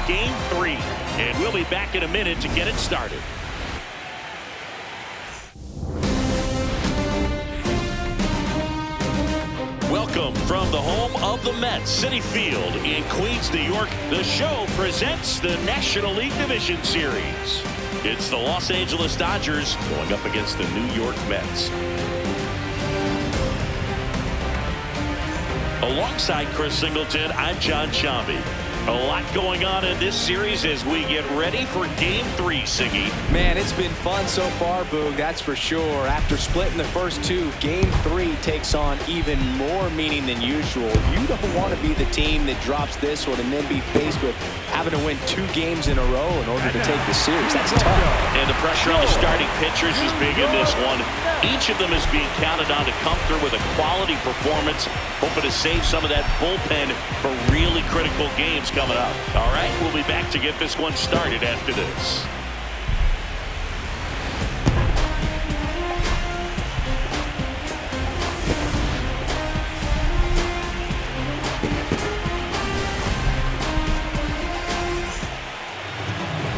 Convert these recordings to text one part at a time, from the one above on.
Game 3. And we'll be back in a minute to get it started. Welcome from the home of the Mets, Citi Field in Queens, New York. The Show presents the National League Division Series. It's the Los Angeles Dodgers going up against the New York Mets. Alongside Chris Singleton, I'm John Chambi. A lot going on in this series as we get ready for Game 3, Siggy. Man, it's been fun so far, Boog, that's for sure. After splitting the first two, Game 3 takes on even more meaning than usual. You don't want to be the team that drops this one and then be faced with having to win 2 games in a row in order to take the series. That's tough. And the pressure on the starting pitchers is big in this one. Each of them is being counted on to come through with a quality performance, hoping to save some of that bullpen for really critical games coming up. All right, we'll be back to get this one started after this.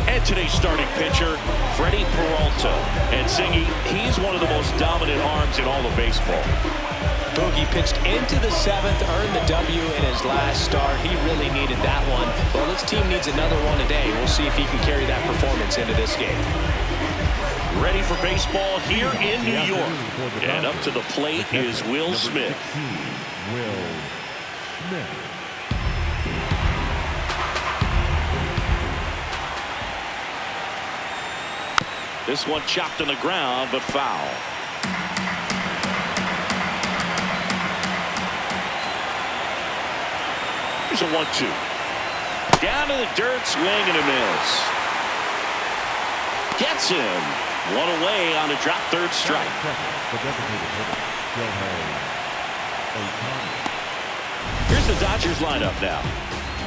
And today's starting pitcher, Freddie Peralta. And Singy, he's one of the most dominant arms in all of baseball. Boogie pitched into the 7th, earned the W in his last start. He really needed that one. Well, this team needs another one today. We'll see if he can carry that performance into this game. Ready for baseball here in New York. And up to the plate is Will Smith. Will Smith. This one chopped on the ground, but foul. Here's a 1-2. Down to the dirt, swing and a miss. Gets him. One away on a drop third strike. Here's the Dodgers lineup now.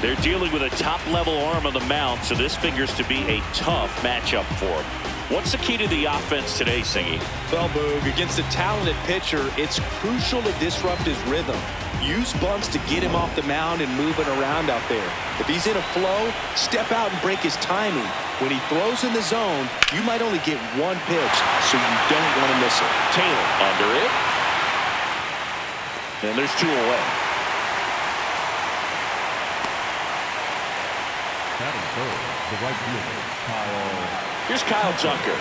They're dealing with a top-level arm on the mound, so this figures to be a tough matchup for them. What's the key to the offense today, Singy? Well, Boog, against a talented pitcher, it's crucial to disrupt his rhythm. Use bunts to get him off the mound and move it around out there. If he's in a flow, step out and break his timing. When he throws in the zone, you might only get one pitch, so you don't want to miss it. Taylor under it. And there's 2 away. Batting third, the right fielder, Kyle. Here's Kyle Tucker.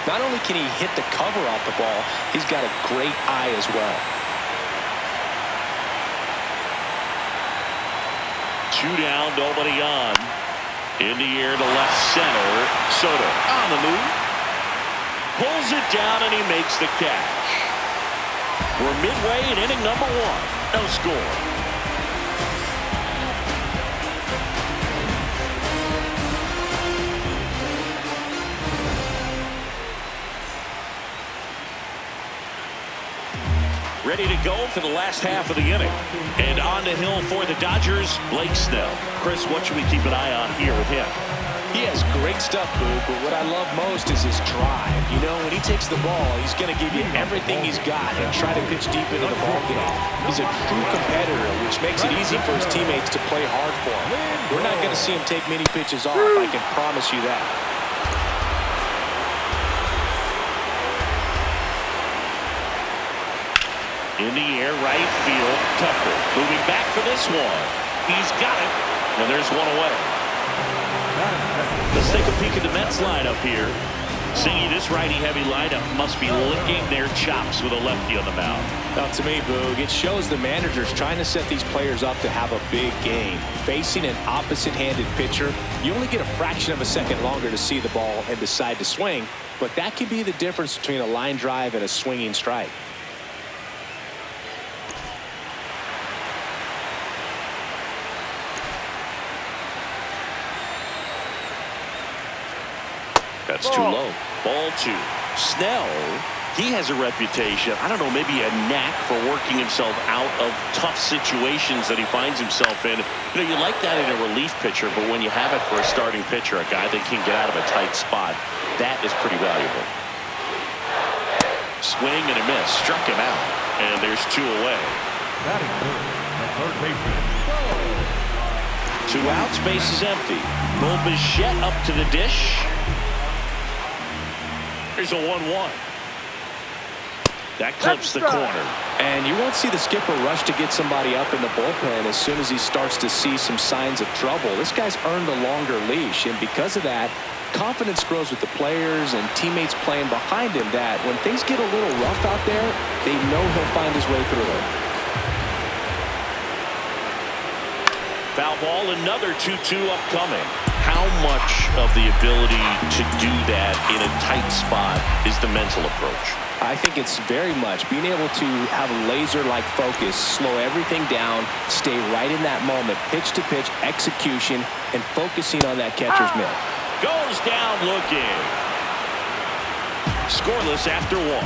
Not only can he hit the cover off the ball, he's got a great eye as well. 2 down, nobody on. In the air to left center. Soto on the move. Pulls it down and he makes the catch. We're midway in inning number 1. No score. Ready to go for the last half of the inning. And on the hill for the Dodgers, Blake Snell. Chris, what should we keep an eye on here with him? He has great stuff, Boo, but what I love most is his drive. You know, when he takes the ball, he's going to give you everything he's got and try to pitch deep into the ball game. He's a true competitor, which makes it easy for his teammates to play hard for him. We're not going to see him take many pitches off, I can promise you that. In the air, right field, Tucker moving back for this one. He's got it, and there's one away. Let's take a peek at the Mets lineup here. Singy, this righty-heavy lineup must be licking their chops with a lefty on the mound. Now, to me, Boog, it shows the manager's trying to set these players up to have a big game. Facing an opposite-handed pitcher, you only get a fraction of a second longer to see the ball and decide to swing, but that could be the difference between a line drive and a swinging strike. That's too low. Ball 2. Snell, he has a reputation, I don't know, maybe a knack for working himself out of tough situations that he finds himself in. You know, you like that in a relief pitcher, but when you have it for a starting pitcher, a guy that can get out of a tight spot, that is pretty valuable. Swing and a miss. Struck him out. And there's 2 away. Batting third, the third baseman. 2 outs, base is empty. Bichette up to the dish. Here's a 1-1. That clips the corner. And you won't see the skipper rush to get somebody up in the bullpen as soon as he starts to see some signs of trouble. This guy's earned a longer leash, and because of that, confidence grows with the players and teammates playing behind him, that when things get a little rough out there, they know he'll find his way through it. Foul ball, another 2-2 upcoming. How much of the ability to do that in a tight spot is the mental approach? I think it's very much being able to have a laser-like focus, slow everything down, stay right in that moment, pitch-to-pitch execution, and focusing on that catcher's mitt. Goes down looking. Scoreless after 1.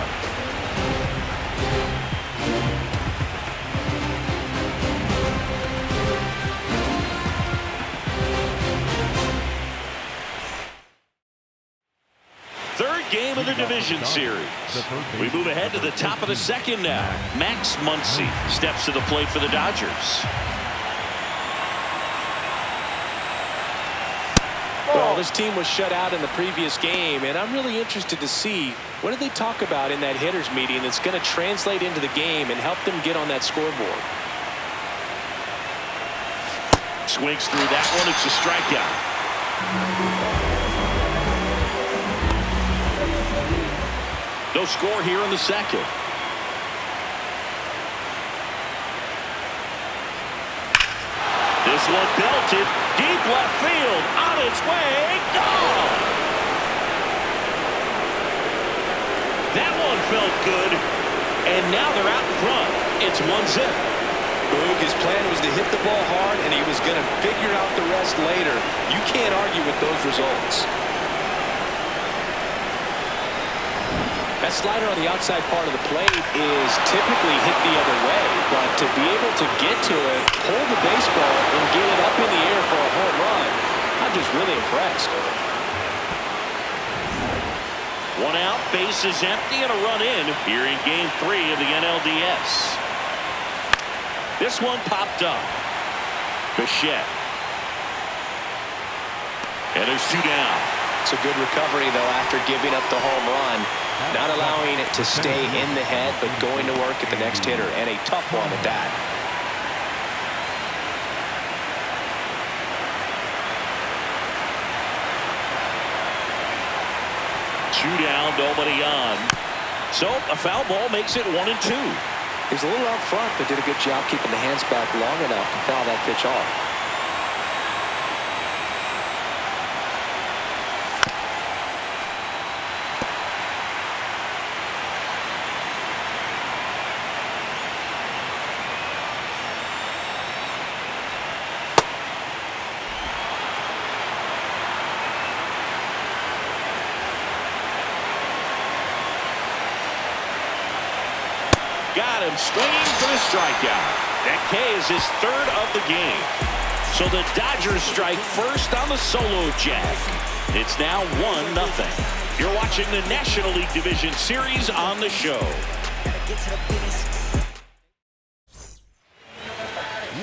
Third game of the division series. We move ahead to the top of the second now. Max Muncy steps to the plate for the Dodgers. Well, this team was shut out in the previous game, and I'm really interested to see what did they talk about in that hitters meeting that's going to translate into the game and help them get on that scoreboard. Swings through that one. It's a strikeout. No score here in the second. This one belted deep left field, on its way, gone. That one felt good, and now they're out in front. It's 1-0. Boog, his plan was to hit the ball hard, and he was going to figure out the rest later. You can't argue with those results. That slider on the outside part of the plate is typically hit the other way, but to be able to get to it, hold the baseball, and get it up in the air for a home run, I'm just really impressed. 1 out, base is empty, and a run in here in Game 3 of the NLDS. This one popped up. Bichette. And there's 2 down. It's a good recovery, though, after giving up the home run. Not allowing it to stay in the head, but going to work at the next hitter, and a tough one at that. Two down, nobody on. So a foul ball makes it 1-2. He was a little out front, but did a good job keeping the hands back long enough to foul that pitch off. Got him swinging for the strikeout. That K is his 3rd of the game. So the Dodgers strike first on the solo jack. It's now 1-0. You're watching the National League Division Series on the show.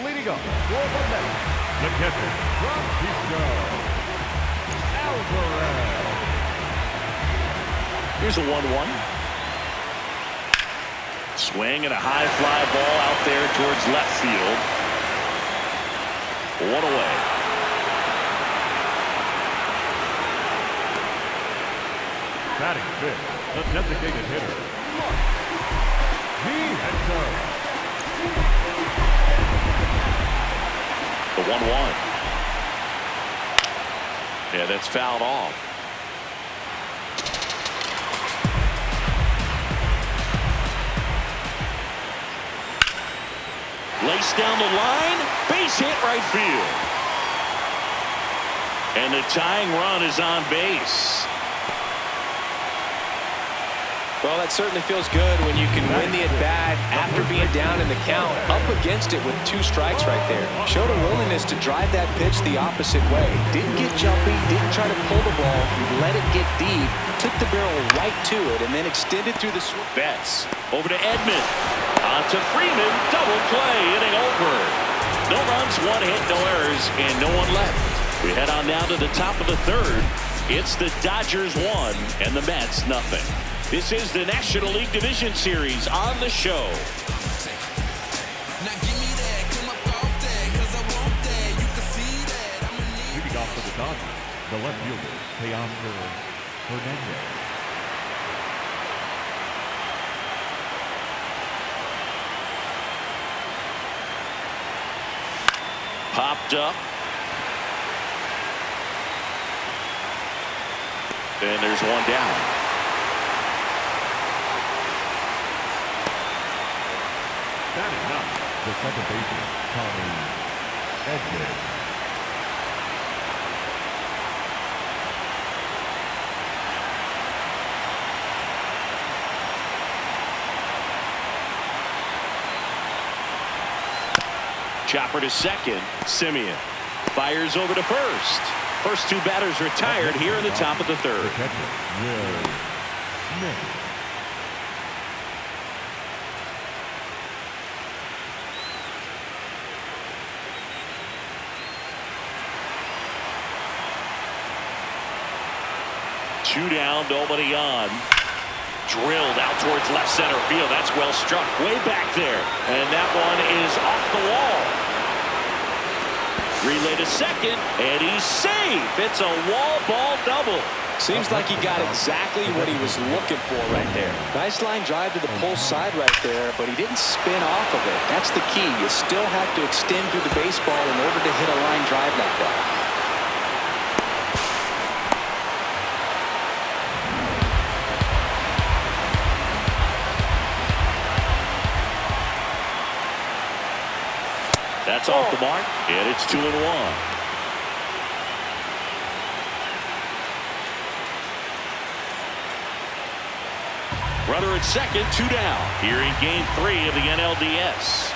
Leading up for the Mets, the catcher from Pisco, Alvarez. Here's a 1-1. Swing and a high fly ball out there towards left field. 1 away. Batting fifth, the designated hitter, Nieto. The 1-1. Yeah, that's fouled off. Laced down the line, base hit right field. And the tying run is on base. Well, that certainly feels good when you can win the at-bat after being down in the count, up against it with 2 strikes right there. Showed a willingness to drive that pitch the opposite way. Didn't get jumpy, didn't try to pull the ball, let it get deep, took the barrel right to it, and then extended through the swing. Betts over to Edman. On to Freeman, double play, inning over. No runs, 1 hit, no errors, and no one left. We head on now to the top of the third. It's the Dodgers 1 and the Mets nothing. This is the National League Division Series on the show. Leading off for the Dodgers, the left fielder, Teoscar Hernandez. Popped up. And there's one down. Batting up, the second baseman, Tommy Edwards. Chopper to second. Simeon fires over to first. First two batters retired here in the top of the third. The catcher, Will Smith. Two down, nobody on. Drilled out towards left center field. That's well struck. Way back there. And that one is off the wall. Relay to second, and he's safe. It's a wall ball double. Seems like he got exactly what he was looking for right there. Nice line drive to the pull side right there, but he didn't spin off of it. That's the key. You still have to extend through the baseball in order to hit a line drive like that. That's off the mark, and it's 2-1. Runner at second, 2 down. Here in game 3 of the NLDS.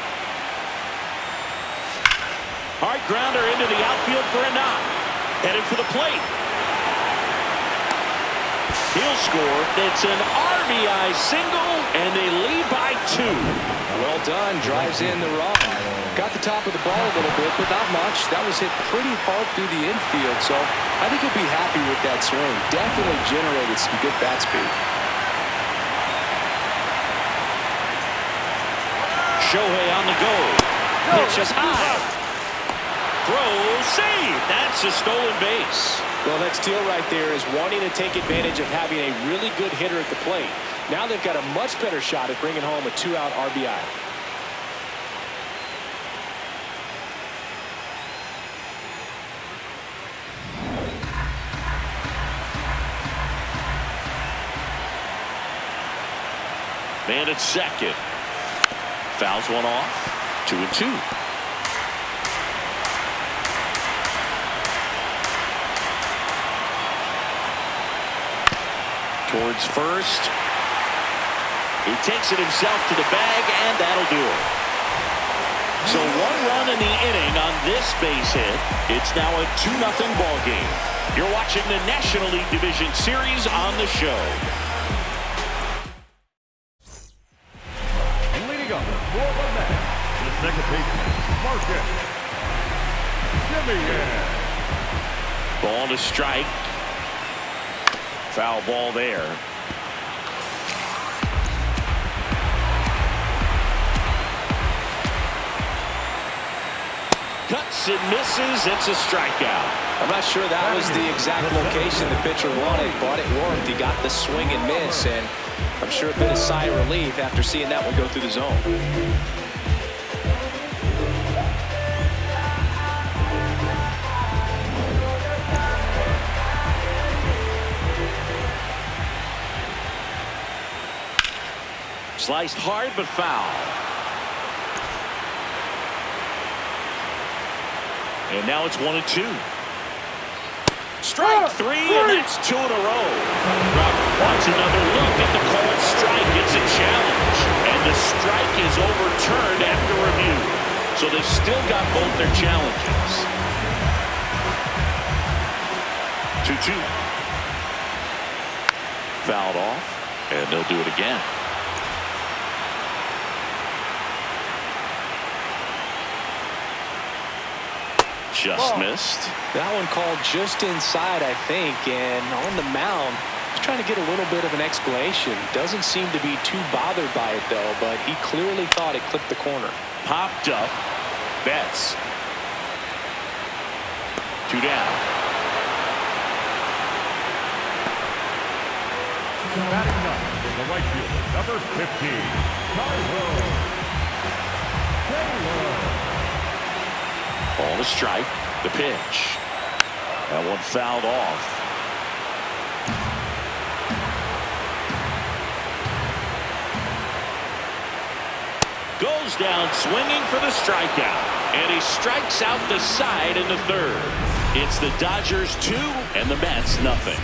Hard grounder into the outfield for a knock. Headed for the plate. He'll score. It's an RBI single, and they lead by 2. Well done. Drives in the run. Got the top of the ball a little bit, but not much. That was hit pretty hard through the infield, so I think he'll be happy with that swing. Definitely generated some good bat speed. Shohei on the go. Pitch is high. Throw, save. That's a stolen base. Well, that steal right there is wanting to take advantage of having a really good hitter at the plate. Now they've got a much better shot at bringing home a 2-out RBI. Man at second. Fouls one off. 2-2. Towards first. He takes it himself to the bag, and that'll do it. So 1 run in the inning on this base hit. It's now a 2-0 ball game. You're watching the National League Division Series on the show. For the Mets, the second baseman, Marcus Simeon. Ball to strike. Foul ball there. Cuts and misses. It's a strikeout. I'm not sure that was the exact location the pitcher wanted, but it worked. He got the swing and miss, and I'm sure a bit of sigh of relief after seeing that one go through the zone. Sliced hard but foul. And now it's 1-2. Strike 3, and that's 2 in a row. Robert wants another look at the called strike. It's a challenge, and the strike is overturned after review. So they've still got both their challenges. 2-2. Fouled off, and they'll do it again. just missed. That one called just inside, I think, and on the mound, he's trying to get a little bit of an explanation. Doesn't seem to be too bothered by it, though, but he clearly thought it clipped the corner. Popped up. Betts. 2 down. Batting up is the right fielder, number 15, Taylor. Ball to strike. The pitch. That one fouled off. Goes down swinging for the strikeout. And he strikes out the side in the third. It's the Dodgers 2 and the Mets nothing.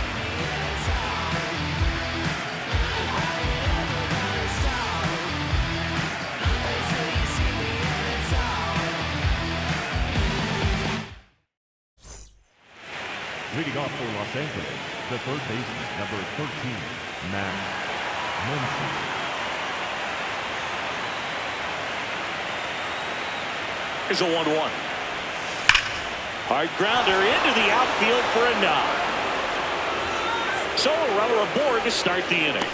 Leading off for Los Angeles, the third baseman, number 13, Matt Muncy. Here's a 1-1. Hard grounder into the outfield for a nod. So a runner aboard to start the inning.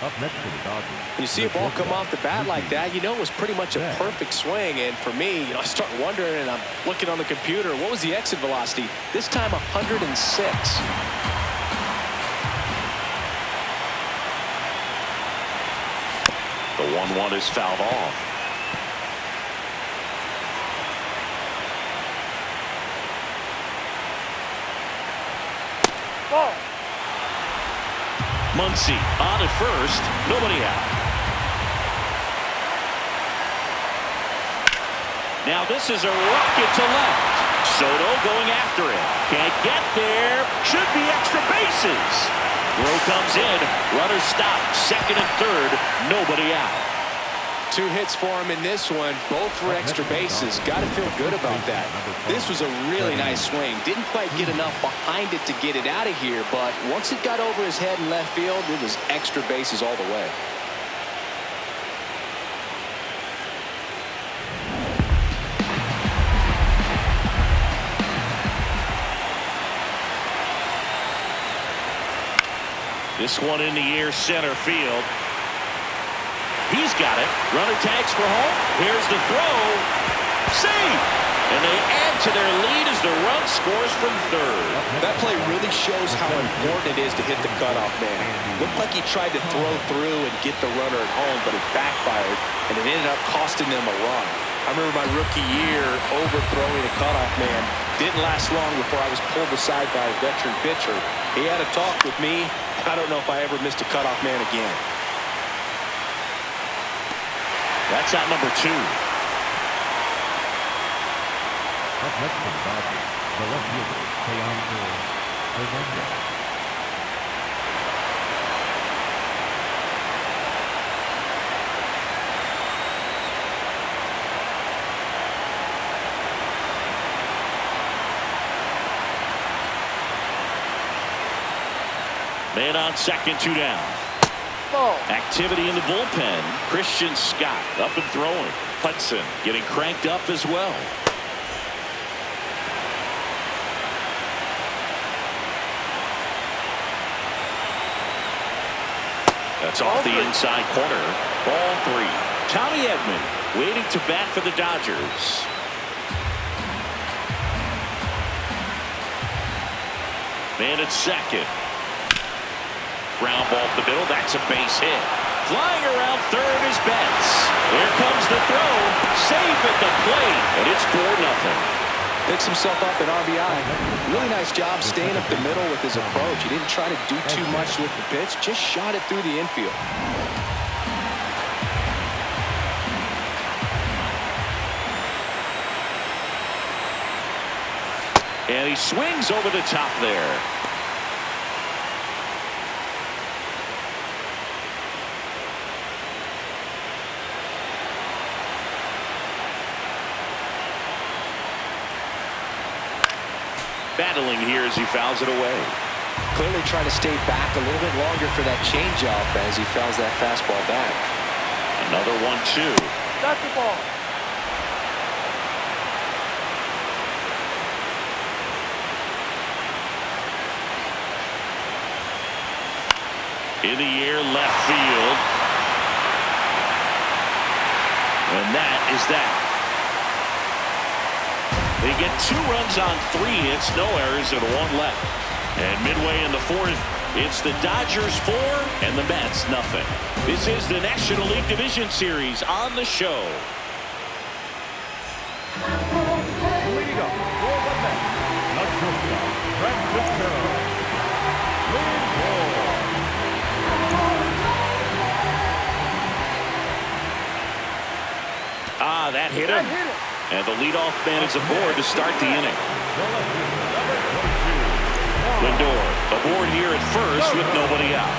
Up next for the Dodgers. You see a ball come off the bat like that, you know it was pretty much a perfect swing. And for me, I start wondering, and I'm looking on the computer, what was the exit velocity? This time 106. The 1-1 is fouled off. Ball. Muncy on at first. Nobody out. Now this is a rocket to left. Soto going after it. Can't get there. Should be extra bases. Throw comes in. Runner stopped. Second and third. Nobody out. 2 hits for him in this one, both for extra bases. Got to feel good about that. This was a really nice swing. Didn't quite get enough behind it to get it out of here, but once it got over his head in left field, it was extra bases all the way. This one in the air, center field. He's got it. Runner tags for home. Here's the throw. Save! And they add to their lead as the run scores from third. That play really shows how important it is to hit the cutoff man. Looked like he tried to throw through and get the runner at home, but it backfired, and it ended up costing them a run. I remember my rookie year overthrowing a cutoff man. Didn't last long before I was pulled aside by a veteran pitcher. He had a talk with me. I don't know if I ever missed a cutoff man again. That's out number 2. Up next for the Dodgers, the left fielder, Hernandez. Man on second, 2 down. Activity in the bullpen. Christian Scott up and throwing. Hudson getting cranked up as well. That's off the inside corner. Ball 3. Tommy Edman waiting to bat for the Dodgers. Man at second. Ground ball up the middle. That's a base hit. Flying around third is Betts. Here comes the throw. Safe at the plate. And it's 4-0. Picks himself up an RBI. Really nice job staying up the middle with his approach. He didn't try to do too much with the pitch. Just shot it through the infield. And he swings over the top there. Battling here as he fouls it away. Clearly trying to stay back a little bit longer for that changeup as he fouls that fastball back. Another 1-2. Got the ball. In the air, left field. And that is that. They get 2 runs on 3 hits, no errors, and 1 left. And midway in the 4th, it's the Dodgers 4 and the Mets nothing. This is the National League Division Series on the show. Leading up for the Mets, the shortstop, Francisco Lindor. That hit him. And the leadoff man is aboard to start the inning. Lindor aboard here at first with nobody out.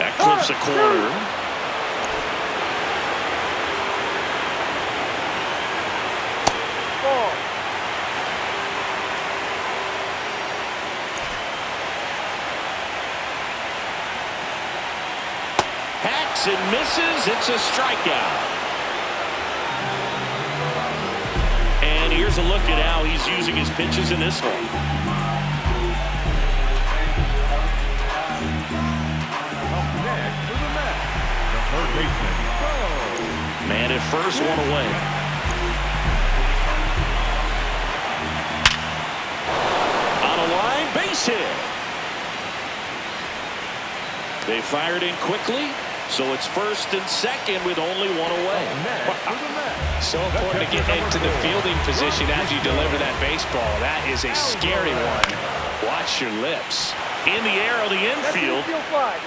That clips a corner. Hacks and misses. It's a strikeout. And here's a look at how he's using his pitches in this one. Up next for the Mets, the third baseman, Man at first, 1 away. On a line, base hit. They fired in quickly, so it's first and second with only 1 away. So important to get into the fielding position as you deliver that baseball. That is a scary one. Watch your lips. In the air on the infield,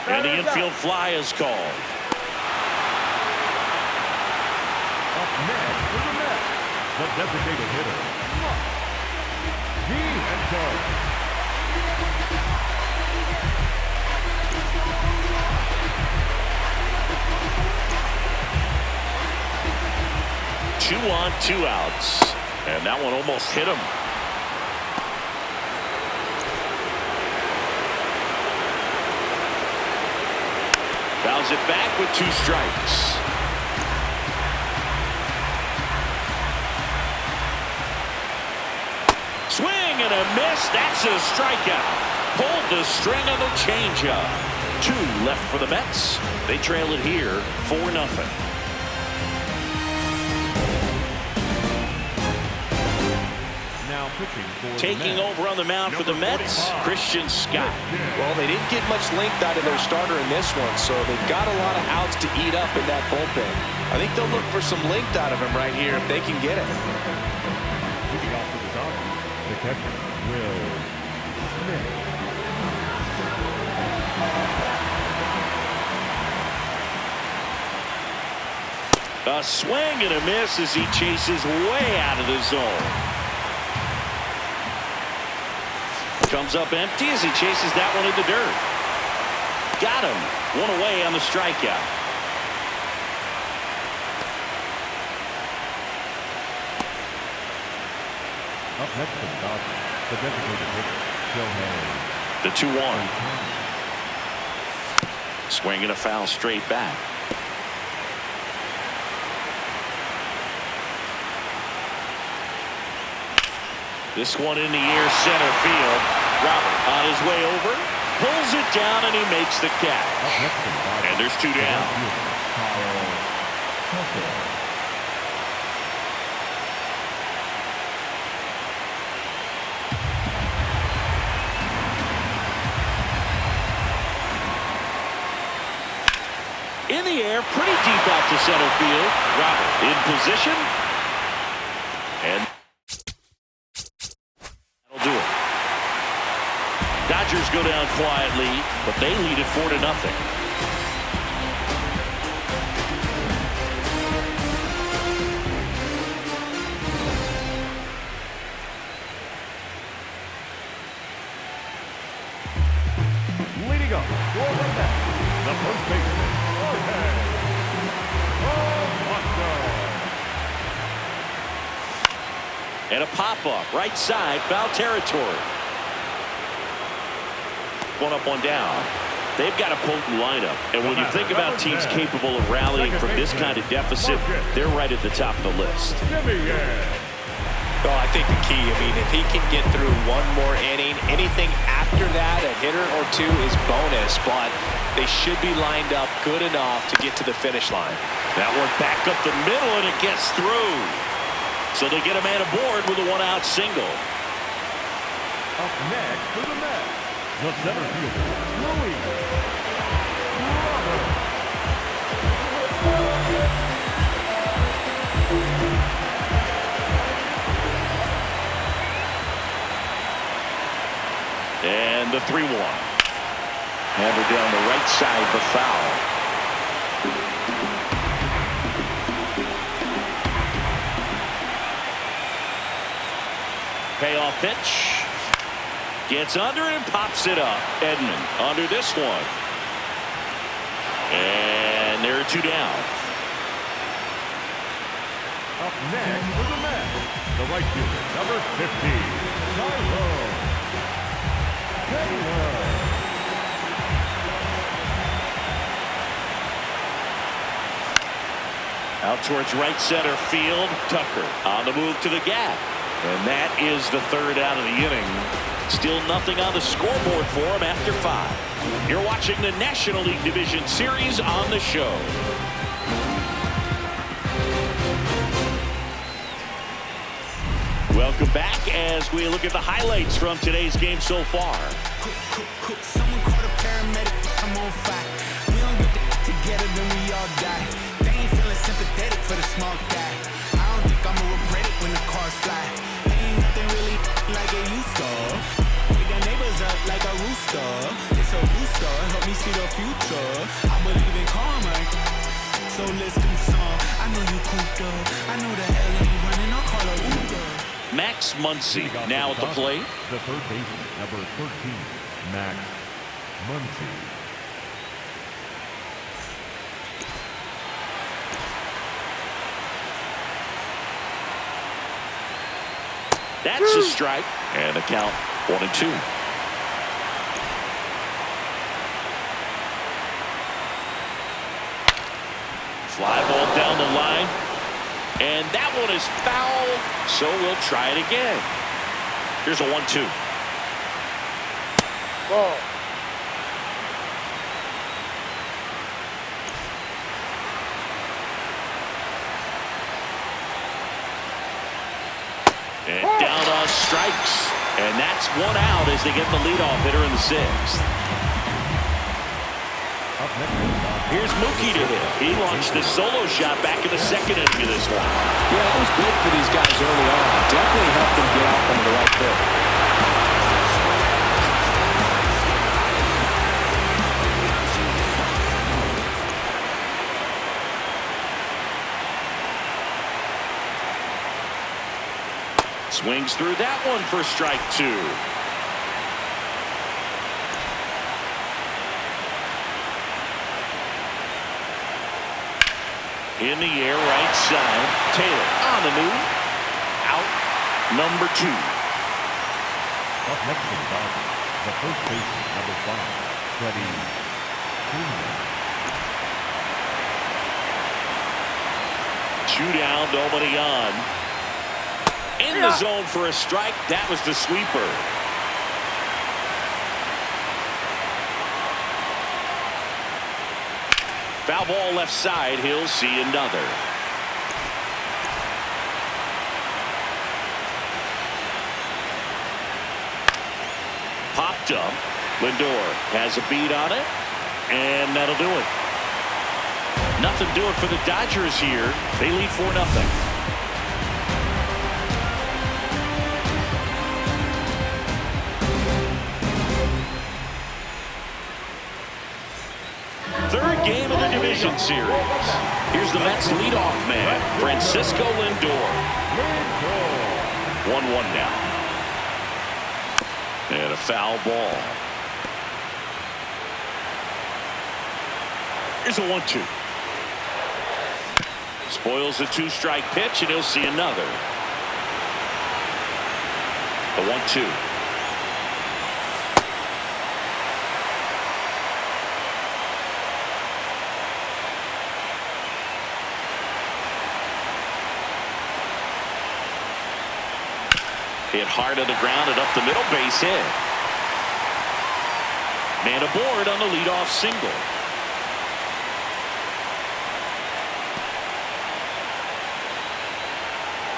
and the infield fly is called. up next for the Mets, the designated hitter, D. 2 on, 2 outs. And that one almost hit him. Fouls it back with 2 strikes. Swing and a miss. That's a strikeout. Pulled the string on the changeup. 2 left for the Mets. They trail it here 4-0. Taking over on the mound for the Mets, Christian Scott. Well, they didn't get much length out of their starter in this one, so they've got a lot of outs to eat up in that bullpen. I think they'll look for some length out of him right here if they can get it. Leading off for the Dodgers, the catcher, Will Smith. A swing and a miss as he chases way out of the zone. Comes up empty as he chases that one in the dirt. Got him. 1 away on the strikeout. Up next for the Dodgers, the designated hitter, Joe The 2-1. Swing and a foul straight back. This one in the air, center field. Robert on his way over, pulls it down, and he makes the catch. And there's 2 down. In the air, pretty deep out to center field. Robert in position. And Dodgers go down quietly, but they lead it 4-0. Leading up for the Mets, the first baseman, Jorge Polanco. And a pop-up, right side, foul territory. 1 up, 1 down. They've got a potent lineup, and when you think about teams capable of rallying from this kind of deficit, they're right at the top of the list. Well, I think the key, I mean, if he can get through one more inning, anything after that, a hitter or two is bonus, but they should be lined up good enough to get to the finish line. That one back up the middle, and it gets through. So they get a man aboard with a one-out single. Up next for the Mets, the center fielder, Louis Robert. And the 3-1. Hammered down the right side for foul. Payoff pitch. Gets under and pops it up. Edman under this one. And there are 2 down. Up next for the Mets, the right fielder, number 50, Tyler Taylor. Out towards right center field. Tucker on the move to the gap. And that is the 3rd out of the inning. Still nothing on the scoreboard for him after 5. You're watching the National League Division Series on the show. Welcome back as we look at the highlights from today's game so far. Someone called a paramedic, I'm on fire. We don't get together, then we all die. They ain't feeling sympathetic for the small guy. I don't think I'ma regret it when the cars fly. Ain't nothing really like it used to. Wake the neighbors up like a rooster. It's a booster, help me see the future. I believe in karma, so let's do some. I know you cooped up. I know the hell ain't running, I'll call a Uber. Max Muncy now at the plate. The third baseman, number 13, Max Muncy. That's a strike. And the count 1-2. Fly ball down the line. And that one is foul, so we'll try it again. Here's a 1-2. Ball. And down on strikes. And that's 1 out as they get the leadoff hitter in the 6th. Up next, Here's Mookie to hit. He launched the solo shot back in the 2nd inning of this one. Yeah, that was big for these guys early on. Definitely helped them get out on the right foot. Swings through that one for strike 2. In the air, right side. Taylor on the move. Out. Number 2. up next to the Dodgers, the first baseman, number 5, Freddie Freeman. 2 down, nobody on. In the zone for a strike. That was the sweeper. Foul ball left side. He'll see another. Popped up. Lindor has a beat on it. And that'll do it. Nothing doing for the Dodgers here. They lead 4-0. Third game of the division series. Here's the Mets leadoff man, Francisco Lindor. 1-1 now. And a foul ball. Here's a 1-2. Spoils the 2-strike pitch, and he'll see another. The 1-2. 1 Hit hard on the ground and up the middle, base hit. Man aboard on the leadoff single.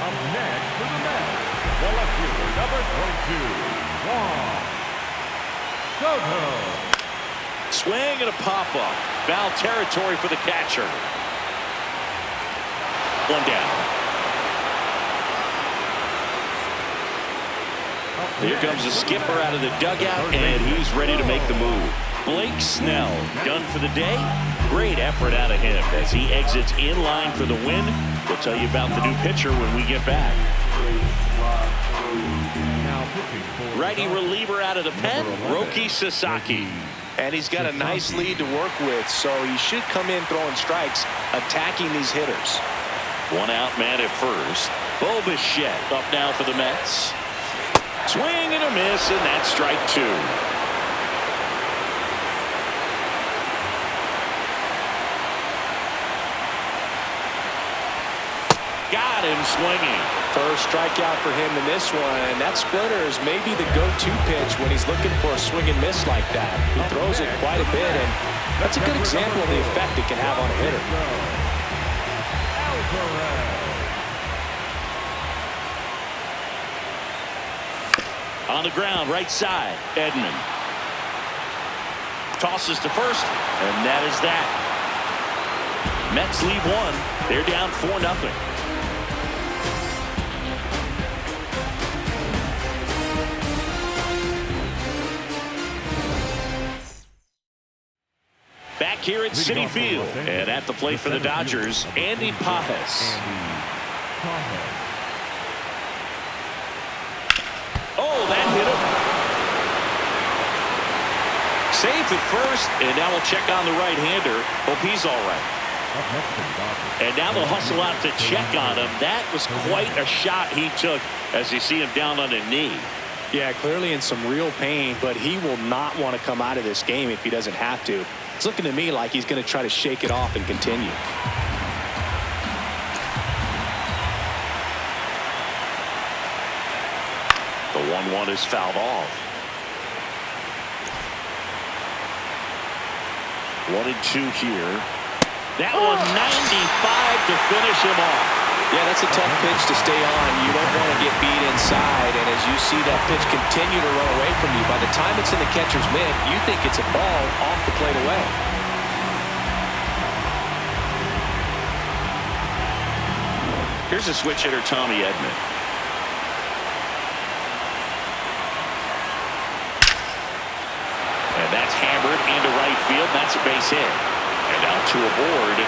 Up next for the Mets, the left fielder, number 22, Juan Soto. Swing and a pop-up. Foul territory for the catcher. One down. Here comes the skipper out of the dugout, and he's ready to make the move. Blake Snell done for the day. Great effort out of him as he exits in line for the win. We'll tell you about the new pitcher when we get back. Righty reliever out of the pen, Roki Sasaki. And he's got a nice lead to work with, so he should come in throwing strikes, attacking these hitters. One out man at first. Bo Bichette up now for the Mets. Swing and a miss, and that's strike two. Got him swinging. First strikeout for him in this one. That splitter is maybe the go-to pitch when he's looking for a swing and miss like that. He throws it quite a bit, and that's a good example of the effect it can have on a hitter. On the ground, right side, Edman. Tosses to first, and that is that. Mets leave one. They're down 4-0. Back here at Citi Field, and at the plate for the Dodgers, Andy Pages. Oh, that hit him. Safe at first, and now we'll check on the right-hander. Hope he's all right. And now they'll hustle out to check on him. That was quite a shot he took as you see him down on a knee. Yeah, clearly in some real pain, but he will not want to come out of this game if he doesn't have to. It's looking to me like he's going to try to shake it off and continue. The 1-1 is fouled off. 1-2 here. That one 95 to finish him off. Yeah, that's a tough pitch to stay on. You don't want to get beat inside, and as you see that pitch continue to run away from you, by the time it's in the catcher's mitt, you think it's a ball off the plate away. Here's a switch hitter, Tommy Edman. And that's hammered into right field. That's a base hit. And now to a board.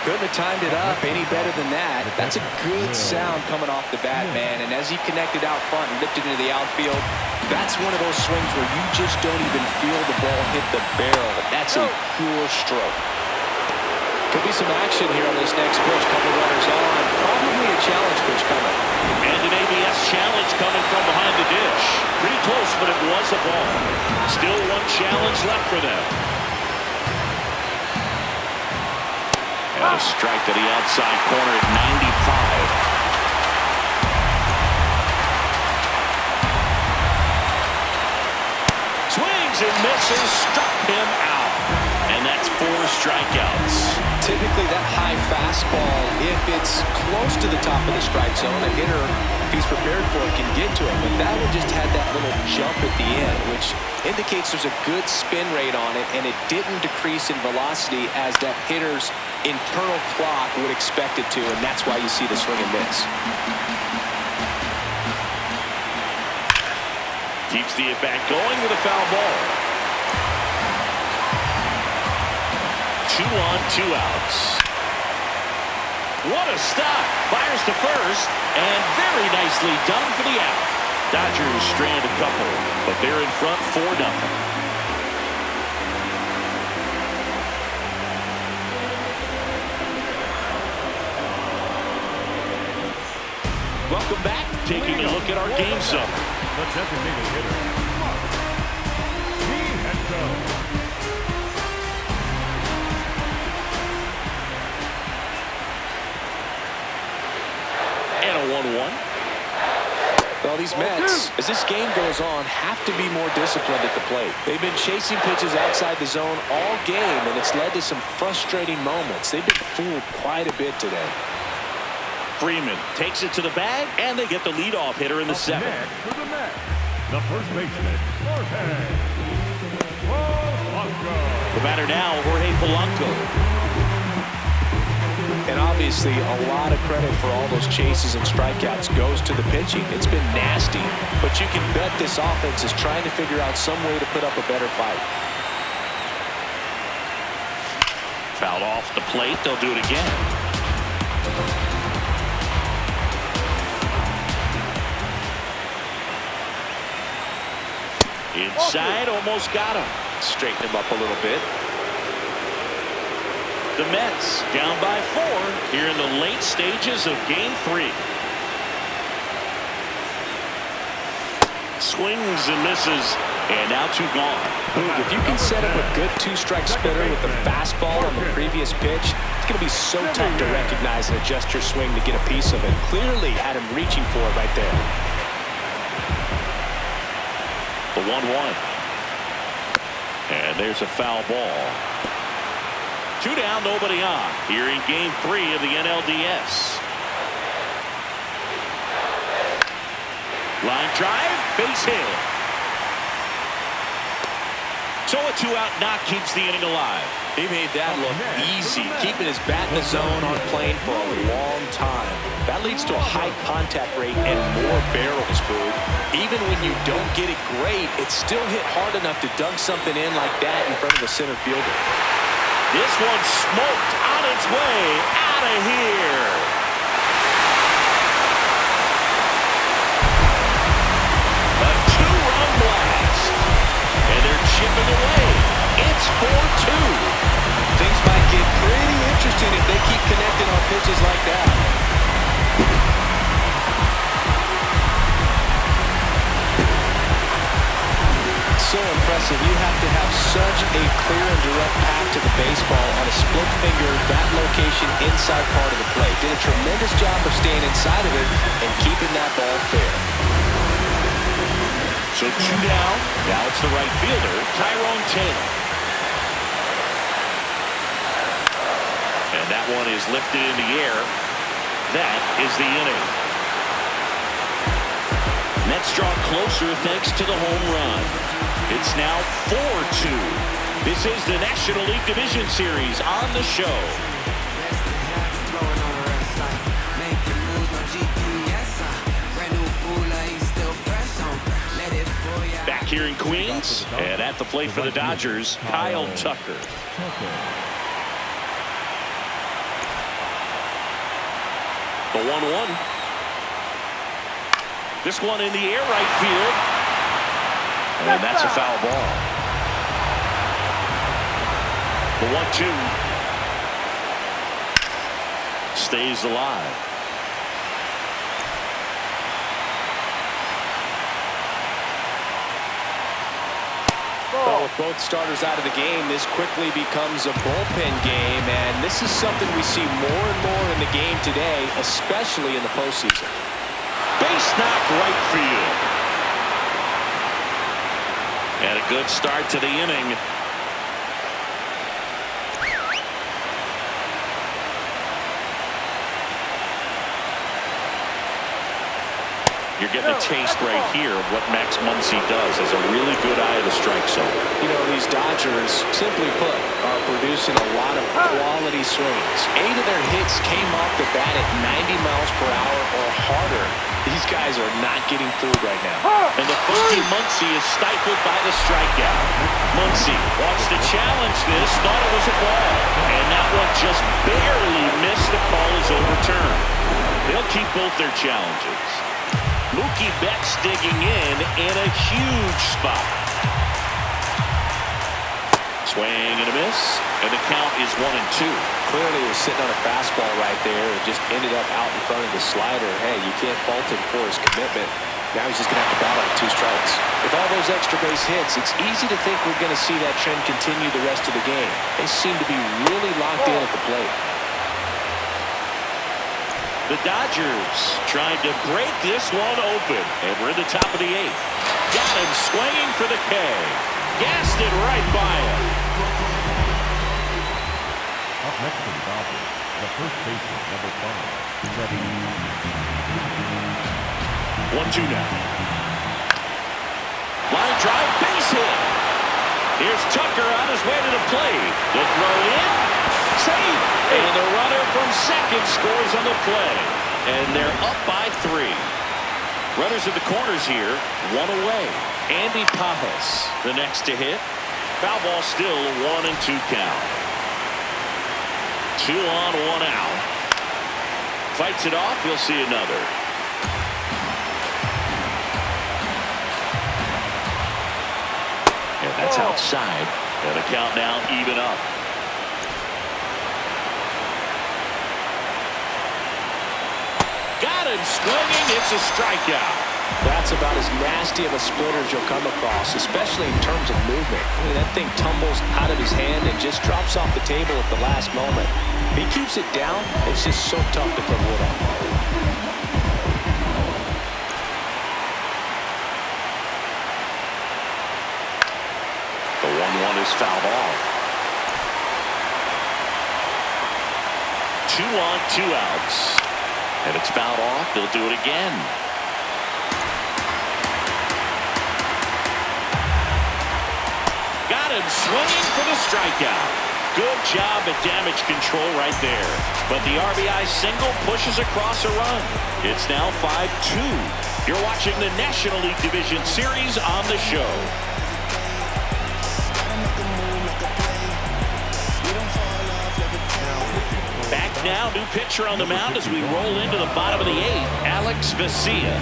Couldn't have timed it up any better than that. That's a good sound coming off the bat, man. And as he connected out front and lifted into the outfield, that's one of those swings where you just don't even feel the ball hit the barrel. That's a pure stroke. Could be some action here on this next pitch. Couple runners on. Probably a challenge pitch coming. And an ABS challenge coming from behind the dish. Pretty close, but it was a ball. Still one challenge left for them. And a strike to the outside corner at 95. Swings and misses, struck him out. And that's 4 strikeouts. Typically that high fastball, if it's close to the top of the strike zone, a hitter, if he's prepared for it, can get to it. But that one just had that little jump at the end, which indicates there's a good spin rate on it, and it didn't decrease in velocity as that hitter's internal clock would expect it to, and that's why you see the swing and miss. Keeps the at-bat going with a foul ball. 2 on, 2 outs. What a stop. Fires to first, and very nicely done for the out. Dodgers strand a couple, but they're in front 4-0. Welcome back. Taking a look at our game summary. The designated hitter, 1-1. Well, these Mets, as this game goes on, have to be more disciplined at the plate. They've been chasing pitches outside the zone all game, and it's led to some frustrating moments. They've been fooled quite a bit today. Freeman takes it to the bag, and they get the leadoff hitter in the seventh. Next to the Mets, the first baseman, Jorge Polanco. The batter now, Jorge Polanco. And obviously, a lot of credit for all those chases and strikeouts goes to the pitching. It's been nasty, but you can bet this offense is trying to figure out some way to put up a better fight. Fouled off the plate. They'll do it again. Inside, almost got him. Straighten him up a little bit. The Mets down by 4 here in the late stages of Game 3. Swings and misses, and now 2 gone. If you can set up a good 2-strike spinner with the fastball on the previous pitch, it's going to be so tough to recognize and adjust your swing to get a piece of it. Clearly had him reaching for it right there. The 1-1. And there's a foul ball. 2 down, nobody on here in Game 3 of the NLDS. Line drive, base hit. So a 2-out knock keeps the inning alive. He made that look easy, keeping his bat in the zone on plane for a long time. That leads to a high contact rate and more barrels, Boog. Even when you don't get it great, it's still hit hard enough to dunk something in like that in front of the center fielder. This one smoked on its way out of here. A 2-run blast. And they're chipping away. It's 4-2. Things might get pretty interesting if they keep connecting on pitches like that. So impressive. You have to have such a clear and direct path to the baseball on a split finger, that location inside part of the plate. Did a tremendous job of staying inside of it and keeping that ball fair. So 2 down. Now it's the right fielder, Tyrone Taylor. And that one is lifted in the air. That is the inning. Mets draw closer thanks to the home run. It's now 4-2. This is the National League Division Series on the show. Back here in Queens, and at the plate for the Dodgers, Kyle Tucker. The 1-1. This one in the air, right field. And that's a foul ball. The 1-2 stays alive. Well, with both starters out of the game, this quickly becomes a bullpen game, and this is something we see more and more in the game today, especially in the postseason. Base knock right field. And a good start to the inning. You're getting a taste right here of what Max Muncy does. Has a really good eye of the strike zone. You know, these Dodgers, simply put, are producing a lot of quality swings. 8 of their hits came off the bat at 90 miles per hour or harder. These guys are not getting fooled right now. And the funky Muncy is stifled by the strikeout. Muncy wants to challenge this, thought it was a ball. And that one just barely missed. The call is overturned. They'll keep both their challenges. Mookie Betts digging in a huge spot. Swing and a miss, and the count is 1-2. Clearly he was sitting on a fastball right there and just ended up out in front of the slider. Hey, you can't fault him for his commitment. Now he's just going to have to battle with 2 strikes. With all those extra base hits, it's easy to think we're going to see that trend continue the rest of the game. They seem to be really locked in at the plate. The Dodgers trying to break this one open. And we're in the top of the 8th. Got him swinging for the K. Gassed it right by him. Up next for the Dodgers, the first baseman, number 5, Freddie. 1-2 now. Line drive, base hit. Here's Tucker on his way to the plate. The throw in, safe. And the runner from second scores on the play. And they're up by 3. Runners in the corners here, 1 away. Andy Pajas, the next to hit. Foul ball still, 1-2 count. 2 on, 1 out. Fights it off, we'll see another. And that's outside. And the count now even up. Got him swinging. It's a strikeout. That's about as nasty of a splinter as you'll come across, especially in terms of movement. I mean, that thing tumbles out of his hand and just drops off the table at the last moment. If he keeps it down, it's just so tough to put wood on. The 1-1 is fouled off. 2 on, 2 outs. And it's fouled off. They'll do it again. Got him swinging for the strikeout. Good job at damage control right there. But the RBI single pushes across a run. It's now 5-2. You're watching the National League Division Series on the show. Back now, new pitcher on the mound as we roll into the bottom of the 8th. Alex Vesia.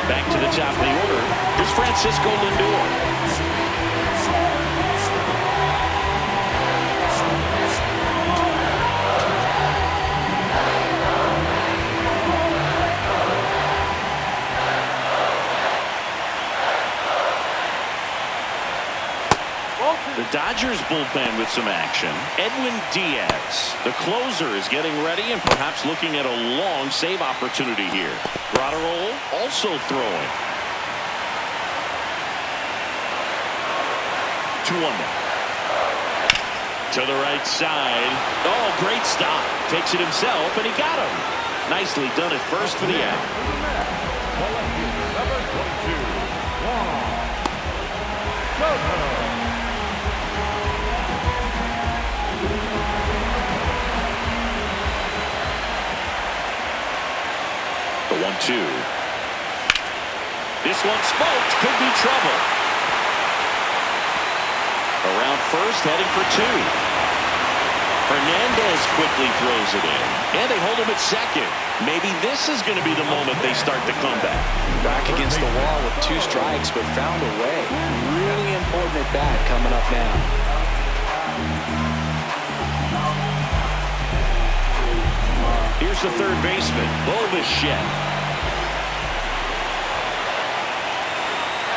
Back to the top of the order. Here's Francisco Lindor. The Dodgers bullpen with some action. Edwin Diaz, the closer, is getting ready and perhaps looking at a long save opportunity here. Graterol also throwing. 2-1 now. To the right side. Oh, great stop. Takes it himself, and he got him. Nicely done at first for the out. Number 22, Juan. The 1-2. This one smoked. Could be trouble. Around first, heading for 2. Hernandez quickly throws it in. And they hold him at second. Maybe this is going to be the moment they start the comeback. Back against the wall with 2 strikes, but found a way. Really important at bat coming up now. Here's the third baseman, Bo Bichette.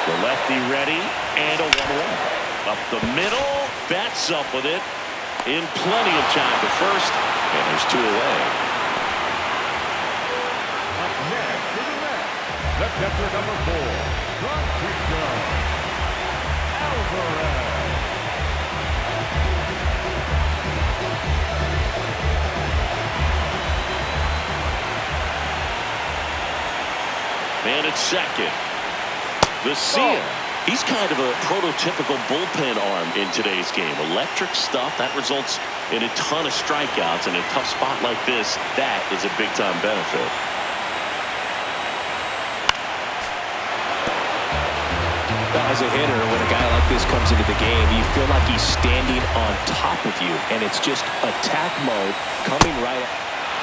The lefty ready, and a 1-1. Up the middle, bats up with it. In plenty of time to first, and there's 2 away. Up next to the net, the catcher number 4, Francisco Alvarez. Man at second. Vesia. He's kind of a prototypical bullpen arm in today's game. Electric stuff that results in a ton of strikeouts. In a tough spot like this, that is a big-time benefit. As a hitter, when a guy like this comes into the game, you feel like he's standing on top of you, and it's just attack mode coming right.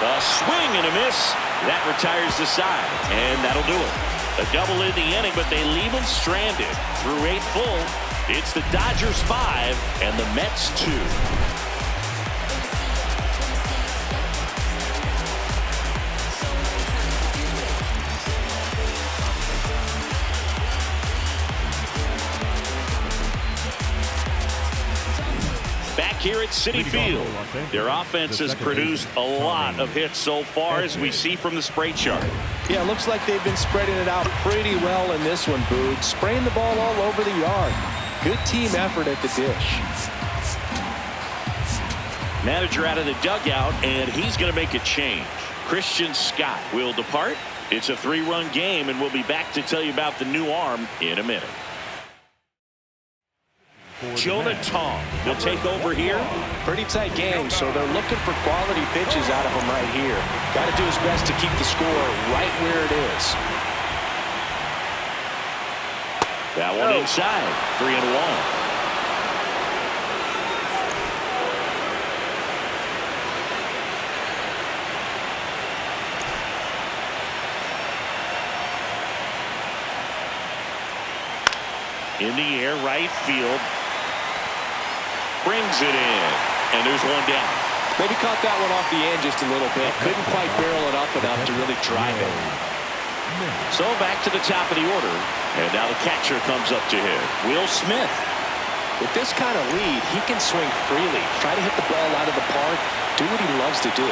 A swing and a miss. That retires the side, and that'll do it. A double in the inning, but they leave him stranded. Through 8 full, it's the Dodgers 5 and the Mets 2. Back here at Citi Field. Their offense has produced a lot of hits so far, as we see from the spray chart. Yeah, looks like they've been spreading it out pretty well in this one, Boog. Spraying the ball all over the yard. Good team effort at the dish. Manager out of the dugout, and he's going to make a change. Christian Scott will depart. It's a 3-run game, and we'll be back to tell you about the new arm in a minute. Jonah Tong will take over here. Pretty tight game, so they're looking for quality pitches out of him right here. Got to do his best to keep the score right where it is. That one inside. 3-1. In the air, right field. Brings it in. And there's one down. Maybe caught that one off the end just a little bit. Couldn't quite barrel it up enough to really drive it. So back to the top of the order. And now the catcher comes up to him. Will Smith. With this kind of lead, he can swing freely. Try to hit the ball out of the park. Do what he loves to do.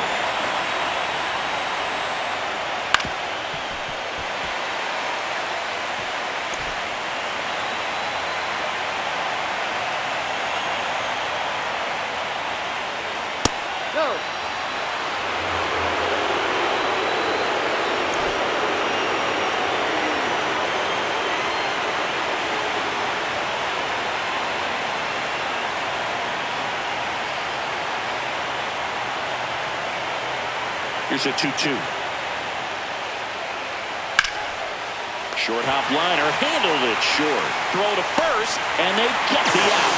Here's a 2-2. Short hop liner, handled it short. Throw to first, and they get the out.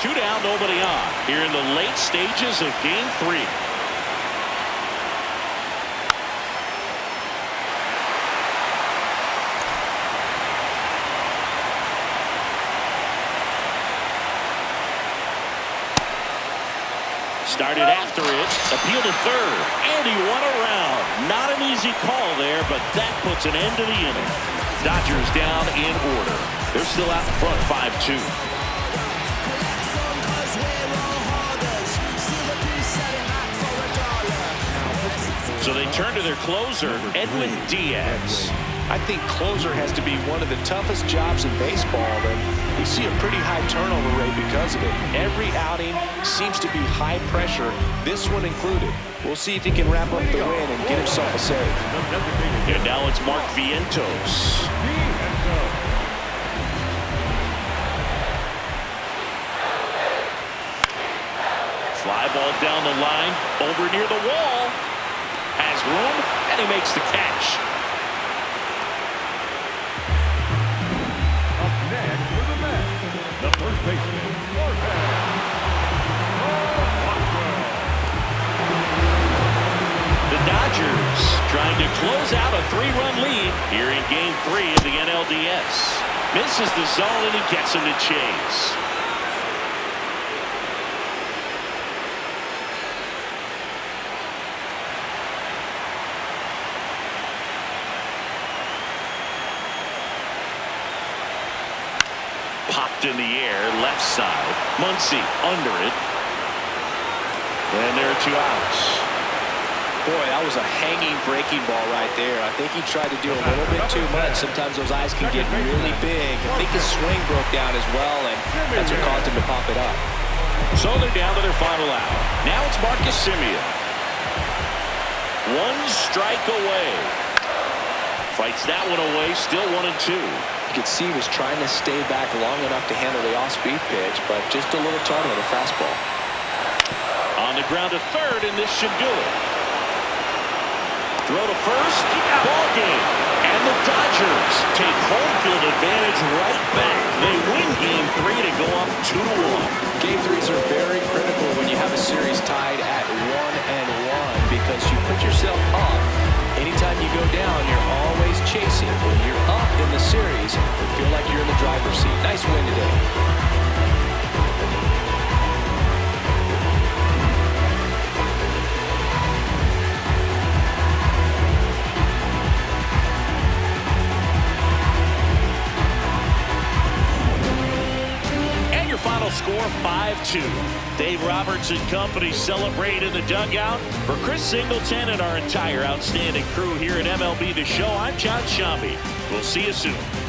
Two down, nobody on. Here in the late stages of Game 3. Started after it, appealed to third, and he won around. Not an easy call there, but that puts an end to the inning. Dodgers down in order. They're still out in front, 5-2. So they turn to their closer, Edwin Diaz. I think closer has to be one of the toughest jobs in baseball, and we see a pretty high turnover rate because of it. Every outing seems to be high pressure, this one included. We'll see if he can wrap up the win and get himself a save. And now it's Mark Vientos. Fly ball down the line, over near the wall. Has room, and he makes the catch. The first baseman, the Dodgers trying to close out a 3-run lead here in Game 3 of the NLDS. Misses the zone, and he gets him to chase. Popped in the air, left side. Muncy under it. And there are 2 outs. Boy, that was a hanging breaking ball right there. I think he tried to do a little bit too much. Sometimes those eyes can get really big. I think his swing broke down as well, and that's what caused him to pop it up. So they're down to their final out. Now it's Marcus Semien. 1 strike away. Fights that one away, still 1-2. You could see he was trying to stay back long enough to handle the off-speed pitch, but just a little tart on the fastball. On the ground to third, and this should do it. Throw to first, ball game. And the Dodgers take home field advantage right back. They win Game 3 to go up 2-1. Game 3s are very critical when you have a series tied at 1-1 because you put yourself up. Anytime you go down, you're always chasing. When you're up in the series, you feel like you're in the driver's seat. Nice win today. 5-2. Dave Roberts and company celebrate in the dugout. For Chris Singleton and our entire outstanding crew here at MLB The Show, I'm John Shambi. We'll see you soon.